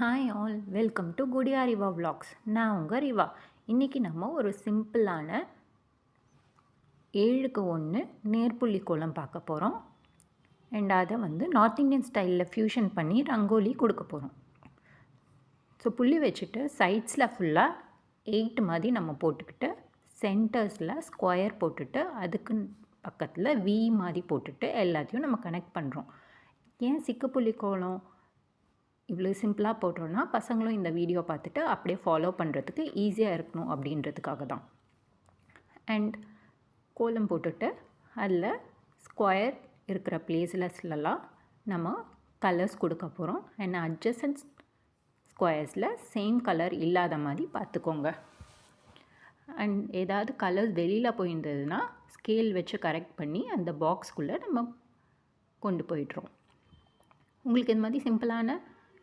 Hi all, welcome to Gudiya Riva vlogs. நான் உங்கள் ரிவா. இன்றைக்கி நம்ம ஒரு சிம்பிளான 7க்கு 1 நேர்புள்ளி கோலம் பார்க்க போகிறோம். அண்ட் அதை நார்த் இந்தியன் ஸ்டைலில் ஃப்யூஷன் பண்ணி ரங்கோலி கொடுக்க போகிறோம். ஸோ புள்ளி வச்சுட்டு சைட்ஸில் ஃபுல்லாக 8 மாதிரி நம்ம போட்டுக்கிட்டு சென்டர்ஸில் ஸ்கொயர் போட்டுட்டு அதுக்கு பக்கத்தில் வி மாதிரி போட்டுட்டு எல்லாத்தையும் நம்ம கனெக்ட் பண்ணுறோம். ஏன் சிக்குப்புள்ளி கோலம் இவ்வளோ சிம்பிளாக போட்டோன்னா பசங்களும் இந்த வீடியோ பார்த்துட்டு அப்படியே ஃபாலோ பண்ணுறதுக்கு ஈஸியாக இருக்கணும் அப்படின்றதுக்காக தான். அண்ட் கோலம் போட்டுட்டு அதில் ஸ்கொயர் இருக்கிற பிளேஸ்லலாம் நம்ம கலர்ஸ் கொடுக்க போகிறோம். அண்ட் அட்ஜசன்ட் ஸ்கொயர்ஸில் சேம் கலர் இல்லாத மாதிரி பார்த்துக்கோங்க. அண்ட் ஏதாவது கலர்ஸ் வெளியில் போயிருந்ததுன்னா ஸ்கேல் வச்சு கரெக்ட் பண்ணி அந்த பாக்ஸ்குள்ளே நம்ம கொண்டு போயிடுறோம். உங்களுக்கு இந்த மாதிரி சிம்பிளான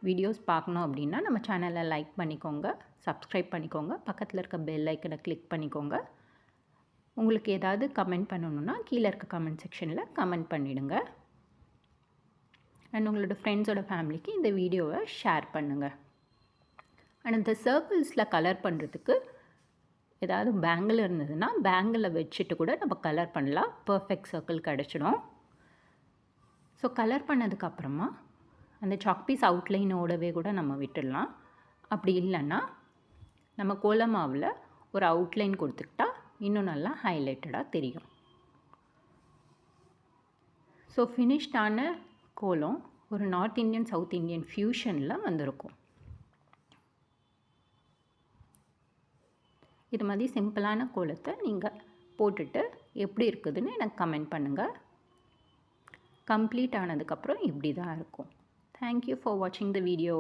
வீடியோஸ் பார்க்கணும் அப்படின்னா நம்ம சேனலை லைக் பண்ணிக்கோங்க, சப்ஸ்கிரைப் பண்ணிக்கோங்க, பக்கத்தில் இருக்க பெல் ஐக்கனை கிளிக் பண்ணிக்கோங்க. உங்களுக்கு ஏதாவது கமெண்ட் பண்ணணுன்னா கீழே இருக்க கமெண்ட் செக்ஷனில் கமெண்ட் பண்ணிவிடுங்க. அண்ட் உங்களோட ஃப்ரெண்ட்ஸோட ஃபேமிலிக்கு இந்த வீடியோவை ஷேர் பண்ணுங்கள். அண்ட் இந்த சர்க்கிள்ஸில் கலர் பண்ணுறதுக்கு ஏதாவது பேங்கிள் இருந்ததுன்னா பேங்கிளை வச்சுட்டு கூட நம்ம கலர் பண்ணலாம். பர்ஃபெக்ட் சர்க்கிள் கிடச்சிடும். ஸோ கலர் பண்ணதுக்கப்புறமா அந்த சாக் பீஸ் அவுட்லைனோடவே கூட நம்ம விட்டுடலாம். அப்படி இல்லைன்னா நம்ம கோலம் மாவில் ஒரு அவுட்லைன் கொடுத்துக்கிட்டா இன்னும் நல்லா ஹைலைட்டடாக தெரியும். ஸோ ஃபினிஷ்டான கோலம் ஒரு நார்த் இந்தியன் சவுத் இந்தியன் ஃப்யூஷனில் வந்திருக்கும். இது மாதிரி சிம்பிளான கோலத்தை நீங்கள் போட்டுட்டு எப்படி இருக்குதுன்னு எனக்கு கமெண்ட் பண்ணுங்கள். கம்ப்ளீட் ஆனதுக்கப்புறம் இப்படி தான் இருக்கும். Thank you for watching the video.